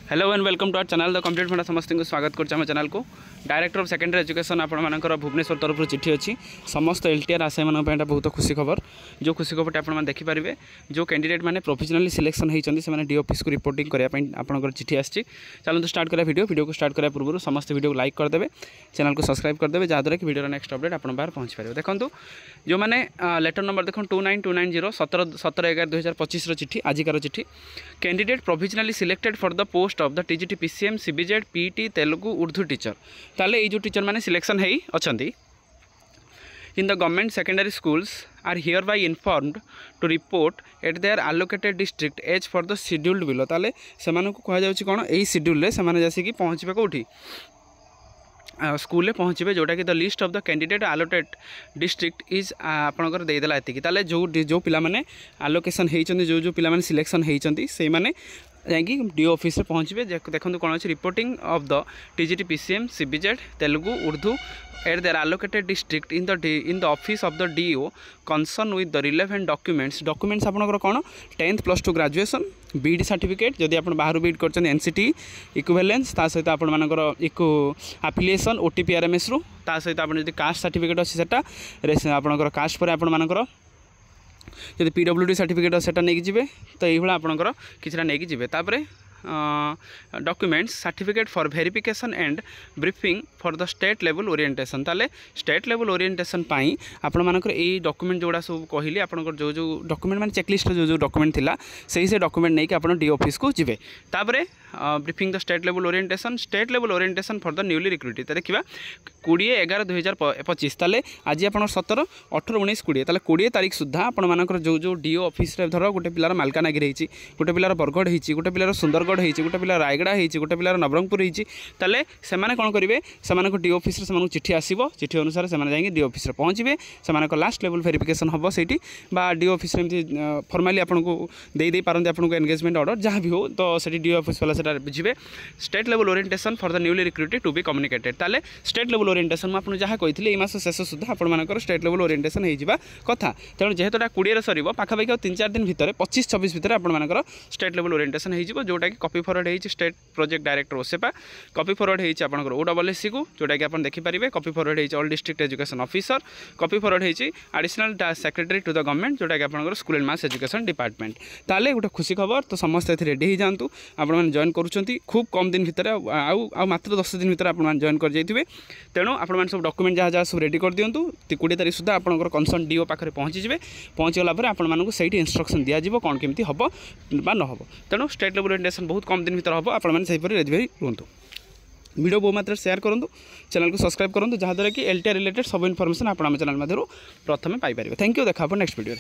Hello and welcome to our channel the complete फंडा समस्त को स्वागत कर चैनल को डायरेक्टर ऑफ सेकेंडरी एजुकेशन आपर भुवनेश्वर तरफ चिठी अच्छी समस्त एलटीआर आशायी मान बहुत खुशी खबर जो खुशी खबर आप देखिपारे जो कैंडिडेट मैंने प्रोविजनली सिलेक्शन होती से डी ऑफिस को रिपोर्टिंग करने आपंकर चिठी आसी चलते स्टार्ट करा वीडियो को स्टार्ट करने पूर्व समस्त वीडियो को लाइक करदे चैनल को सब्सक्राइब करदे जहाँद्वारा कि वीडियो नेक्स्ट अपडेट आप बाहर पहुँच पारे। देखो जो मैंने लेटर नंबर देखो 29290 17/11/2025 चिठी आजिकार चिठी candidate provisionally selected for the post of the TGT PCM CBZ PT Telugu Urdu teacher ताले ये जो टीचर मैंने सिलेक्शन है अच्छी in the government secondary schools are hereby informed to report at their allocated district as for the scheduled below ताले सेमानन को कहा जाउछि कोन एई schedule रे सेमाने जैसे कि पहुँचबे कोठी स्कूल पहुँचे जोटा कि the list of the candidate allotted district is आपंकर देदेला एतिकी ताले जो पिला माने आलोकेशन होती जो पिला माने सिलेक्शन होती से माने जाकि डीओ ऑफिस पहुँचे देखो कौन अच्छी reporting of the TGT PCM CBZ Telugu Urdu at their allocated district in the office of the DO concerned with the relevant documents आपनकर कौन 10th + 2 ग्रेजुएशन बीडी सर्टिफिकेट जदि आप बाहर बीड कर एनसीटी इक्विवेलेंस ता सहित आपण मानकर इको एफिलिएशन ओटीपी आरएमएस रु ता सहित आपण जदि कास्ट सर्टिफिकेट अछि सेटा आपनकर कास्ट पर आपण मानकर जदि पीडब्ल्यूडी सर्टिफिकेट सेटा नहीं जिवे तो ये आपनकर किछरा नहीं जिवे तापरे documents certificate for verification and briefing for the state level orientation ताले स्टेट लेवल ओरिएंटेशन पाई आपण मानकर ए डॉक्यूमेंट जोड़ा सब कहली आपनकर जो जो डॉक्यूमेंट माने चेकलिस्ट जो डॉक्यूमेंट थिला से डॉक्यूमेंट नहीं कि आपण डी ऑफिस को जिवे तापरे briefing the state level orientation for the newly recruited देखिबा 20/11/2025 ताले आज आप 17 18 19 20 ताले 20 तारीख सुधा आपण मानकर जो जो डीओ ऑफिस रे धर गोटे पिलार मालकानगिरी होईची गोटे पिलार बरगढ़ होईची गोटे पिलार सुंदरगढ़ होईची गोटे पिलार रायगड़ा होईची गोटे पिलार नवरंगपुर होईची ताले सेमाने कोन करिवे सेमाने को डीओ ऑफिस रे सेमाने चिट्ठी आसीबो चिट्ठी अनुसार सेमाने जाई डीओ ऑफिस रे पहुंचबे सेमाने को लास्ट लेवल वेरिफिकेशन हबो सेठी बा डीओ ऑफिस रे फॉर्मली आपन को दे पारंती आपन को एंगेजमेंट ऑर्डर जहां भी हो तो सेठी डीओ ऑफिस वाला सेटा बुझिबे state level orientation for the newly recruited to be communicated ताले स्टेट लेवल ओरिएंटेशन आप जहाँ कही मास शेष सुधा आपर स्टेट लेवल ओरिएंटेशन हो कथा तेणु जेहेतु 20 सर पाखापाखि 3-4 दिन भितर 25-26 भितर आपर स्टेट लेवल ओरिएंटेशन हो जोटा कि कॉपी फॉरवर्ड होती state project director OSEPA copy forward होती आपर ओडब्ल्यूएससी को जोटा कि आप देखिपारे कॉपी फॉरवर्ड होती all district education officer copy forward होती additional secretary to the government जोटा कि आप school and mass education department ताले गोटे खुशी खबर तो समस्त रेडी हो जातु आपने जॉइन करुँच खूब कम दिन भितर मात्र 10 दिन भितर आप जॉइन कर जाइए तेणु आप सब डॉक्यूमेंट जहाँ जहाँ सब रेडी कर दिंतु 20 तारीख सुधा आपंकर कंसर्न डीओ पाखे पहुँचीजे पहुँचीगला आपको सही इंस्ट्रक्शन दिज्व कौन केमती हम बा न हम तेणु स्टेट लेवल ओरिएंटेशन बहुत कम दिन भर हम आपड़ी रेडी भाई रुहतु वीडियो बहुत मात्रा शेयर करूँ चैनल को सब्सक्राइब करूँ जहाँद्वारा कि एलटीआर रिलेटेड सब इनफॉरमेशन आप चैनल मध्य प्रथम पाइपर। थैंक यू देखा नेक्स्ट वीडियो।